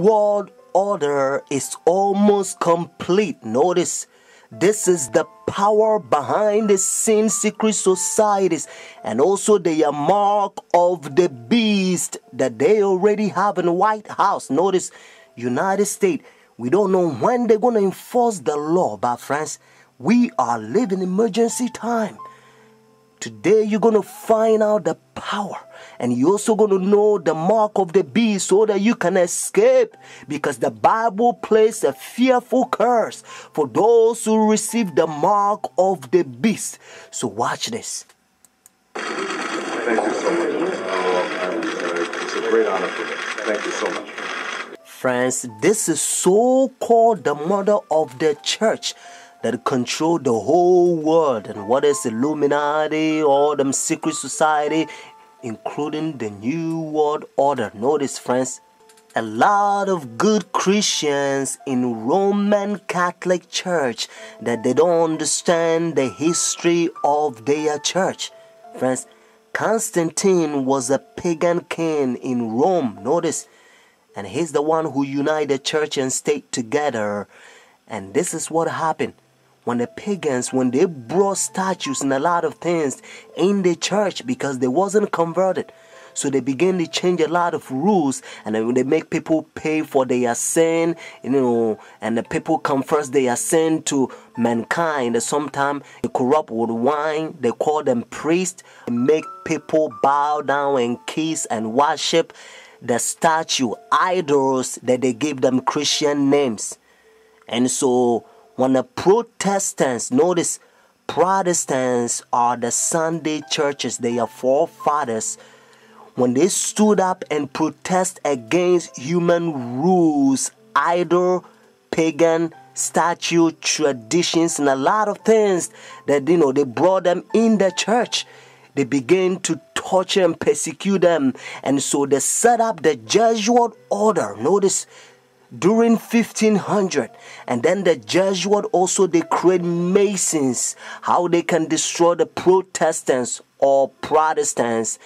world order is almost complete. Notice, this is the power behind the sin secret societies, and also the mark of the beast that they already have in the White House. Notice, United States, we don't know when they're going to enforce the law, but friends, we are living emergency time. Today you're going to find out the power, and you're also going to know the mark of the beast so that you can escape, because the Bible places a fearful curse for those who receive the mark of the beast. So watch this. Thank you so much. It's a great honor for me. Thank you so much. Friends, this is so-called the mother of the church that control the whole world. And what is Illuminati, all them secret society, including the New World Order. Notice, friends, a lot of good Christians in Roman Catholic Church that they don't understand the history of their church. Friends, Constantine was a pagan king in Rome. Notice, and he's the one who united church and state together. And this is what happened. When the pagans, when they brought statues and a lot of things in the church because they wasn't converted. So they began to change a lot of rules, and then they make people pay for their sin, and the people confess their sin to mankind. Sometimes they corrupt with wine. They call them priests. They make people bow down and kiss and worship the statue, idols that they give them Christian names. And so when the Protestants, notice, Protestants are the Sunday churches, they are forefathers. When they stood up and protest against human rules, idol, pagan, statue, traditions, and a lot of things that, they brought them in the church, they began to torture and persecute them. And so they set up the Jesuit order. Notice, during 1500, and then the Jesuit also, they create Masons, how they can destroy the Protestants or Protestants.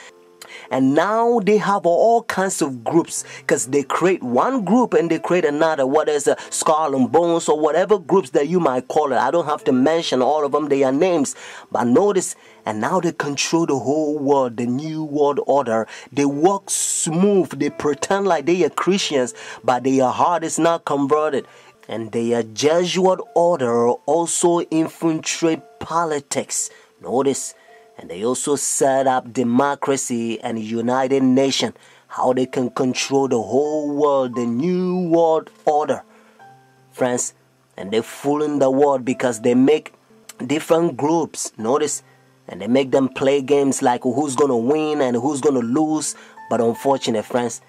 And now they have all kinds of groups, because they create one group and they create another, what is a Skull and Bones or whatever groups that you might call it. I don't have to mention all of them, their names, but notice, and now they control the whole world, the New World Order. They walk smooth, they pretend like they are Christians, but their heart is not converted. And their Jesuit order also infiltrate politics. Notice, and they also set up democracy and United Nations, how they can control the whole world, the New World Order. Friends, and they're fooling the world because they make different groups, notice, and they make them play games like who's going to win and who's going to lose. But unfortunately, friends,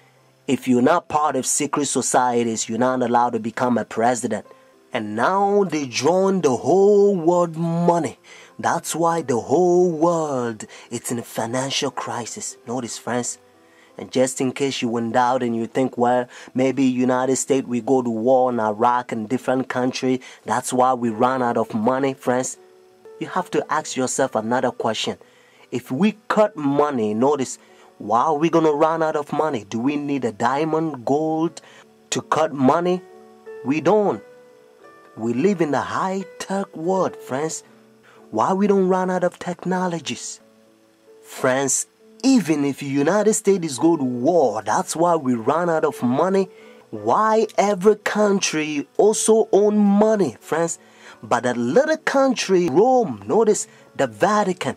if you're not part of secret societies, you're not allowed to become a president. And now they join the whole world money. That's why the whole world is in a financial crisis. Notice, friends. And just in case you went out and you think, well, maybe United States, we go to war in Iraq and different country. That's why we run out of money, friends. You have to ask yourself another question. If we cut money, notice, why are we going to run out of money? Do we need a diamond, gold to cut money? We don't. We live in a high-tech world, friends. Why we don't run out of technologies? Friends, even if the United States go to war, that's why we run out of money. Why every country also own money, friends? But that little country, Rome, notice the Vatican,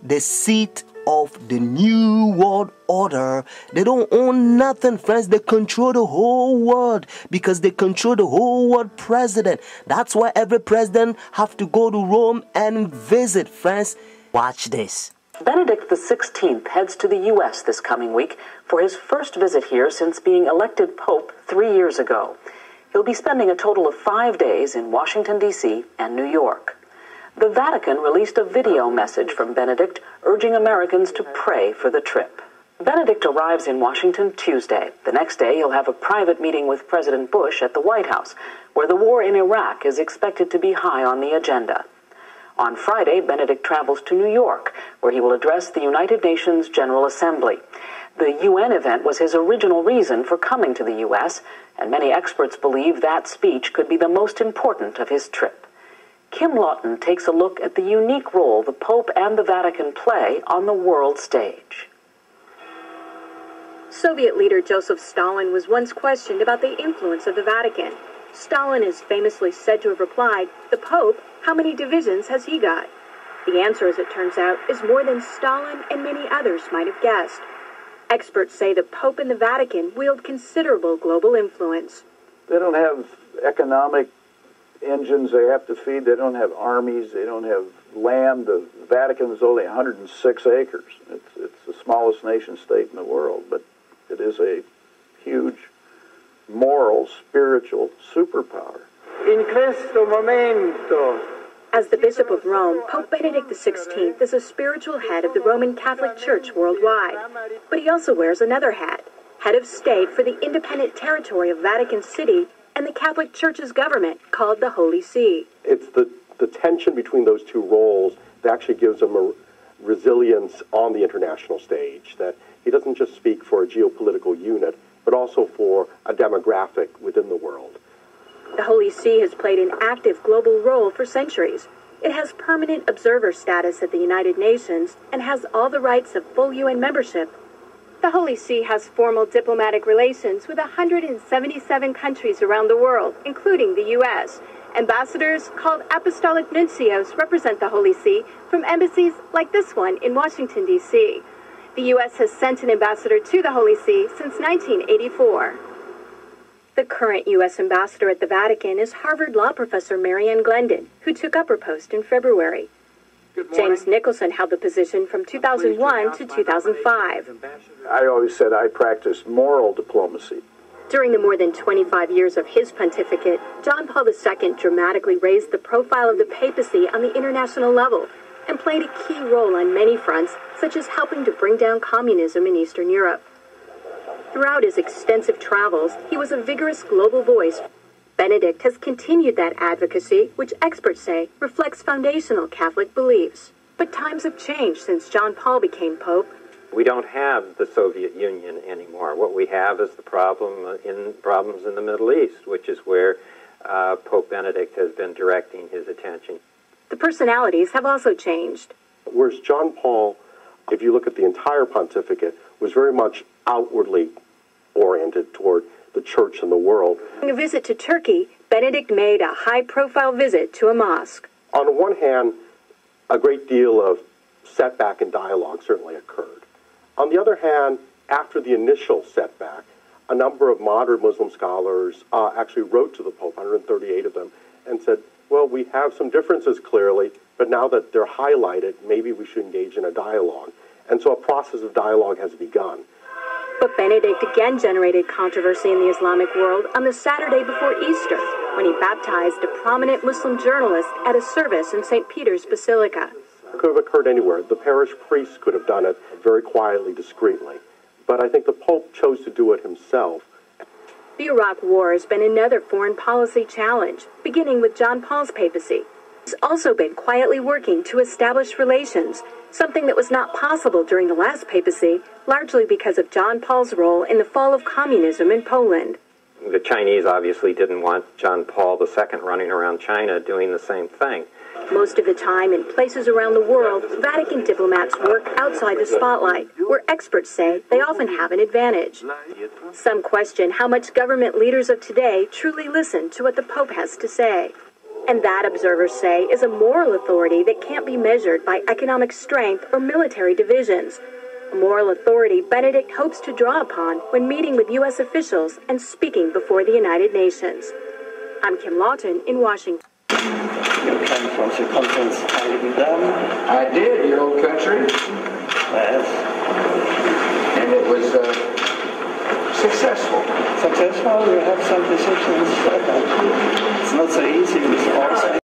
the seat of the New World Order, they don't own nothing, friends. They control the whole world because they control the whole world president. That's why every president have to go to Rome and visit, friends. Watch this. Benedict XVI heads to the U.S. this coming week for his first visit here since being elected Pope 3 years ago. He'll be spending a total of 5 days in Washington, D.C. and New York. The Vatican released a video message from Benedict urging Americans to pray for the trip. Benedict arrives in Washington Tuesday. The next day, he'll have a private meeting with President Bush at the White House, where the war in Iraq is expected to be high on the agenda. On Friday, Benedict travels to New York, where he will address the United Nations General Assembly. The UN event was his original reason for coming to the U.S., and many experts believe that speech could be the most important of his trip. Kim Lawton takes a look at the unique role the Pope and the Vatican play on the world stage. Soviet leader Joseph Stalin was once questioned about the influence of the Vatican. Stalin is famously said to have replied, "The Pope, how many divisions has he got?" The answer, as it turns out, is more than Stalin and many others might have guessed. Experts say the Pope and the Vatican wield considerable global influence. They don't have economic engines they have to feed. They don't have armies. They don't have land. The Vatican is only 106 acres. It's the smallest nation state in the world, but it is a huge moral, spiritual superpower. In questo momento. As the Bishop of Rome, Pope Benedict XVI is a spiritual head of the Roman Catholic Church worldwide. But he also wears another hat, head of state for the independent territory of Vatican City and the Catholic Church's government, called the Holy See. It's the tension between those two roles that actually gives him a resilience on the international stage, that he doesn't just speak for a geopolitical unit, but also for a demographic within the world. The Holy See has played an active global role for centuries. It has permanent observer status at the United Nations and has all the rights of full UN membership. The Holy See has formal diplomatic relations with 177 countries around the world, including the U.S. Ambassadors, called apostolic nuncios, represent the Holy See from embassies like this one in Washington, D.C. The U.S. has sent an ambassador to the Holy See since 1984. The current U.S. ambassador at the Vatican is Harvard law professor Marianne Glendon, who took up her post in February. James Nicholson held the position from 2001 to 2005. I always said I practiced moral diplomacy. During the more than 25 years of his pontificate, John Paul II dramatically raised the profile of the papacy on the international level and played a key role on many fronts, such as helping to bring down communism in Eastern Europe. Throughout his extensive travels, he was a vigorous global voice. Benedict has continued that advocacy, which experts say reflects foundational Catholic beliefs. But times have changed since John Paul became Pope. We don't have the Soviet Union anymore. What we have is the problems in the Middle East, which is where Pope Benedict has been directing his attention. The personalities have also changed. Whereas John Paul, if you look at the entire pontificate, was very much outwardly oriented toward the church and the world. During a visit to Turkey, Benedict made a high-profile visit to a mosque. On the one hand, a great deal of setback and dialogue certainly occurred. On the other hand, after the initial setback, a number of moderate Muslim scholars actually wrote to the Pope, 138 of them, and said, well, we have some differences clearly, but now that they're highlighted, maybe we should engage in a dialogue. And so a process of dialogue has begun. But Benedict again generated controversy in the Islamic world on the Saturday before Easter, when he baptized a prominent Muslim journalist at a service in St. Peter's Basilica. It could have occurred anywhere. The parish priest could have done it very quietly, discreetly. But I think the Pope chose to do it himself. The Iraq War has been another foreign policy challenge, beginning with John Paul's papacy. He's also been quietly working to establish relations, something that was not possible during the last papacy, largely because of John Paul's role in the fall of communism in Poland. The Chinese obviously didn't want John Paul II running around China doing the same thing. Most of the time, in places around the world, Vatican diplomats work outside the spotlight, where experts say they often have an advantage. Some question how much government leaders of today truly listen to what the Pope has to say. And that, observers say, is a moral authority that can't be measured by economic strength or military divisions. A moral authority Benedict hopes to draw upon when meeting with U.S. officials and speaking before the United Nations. I'm Kim Lawton in Washington. You came from the conference Heiligendamm. I did, your old country. Yes. And it was successful. Successful, you have some decisions. It's not so easy with all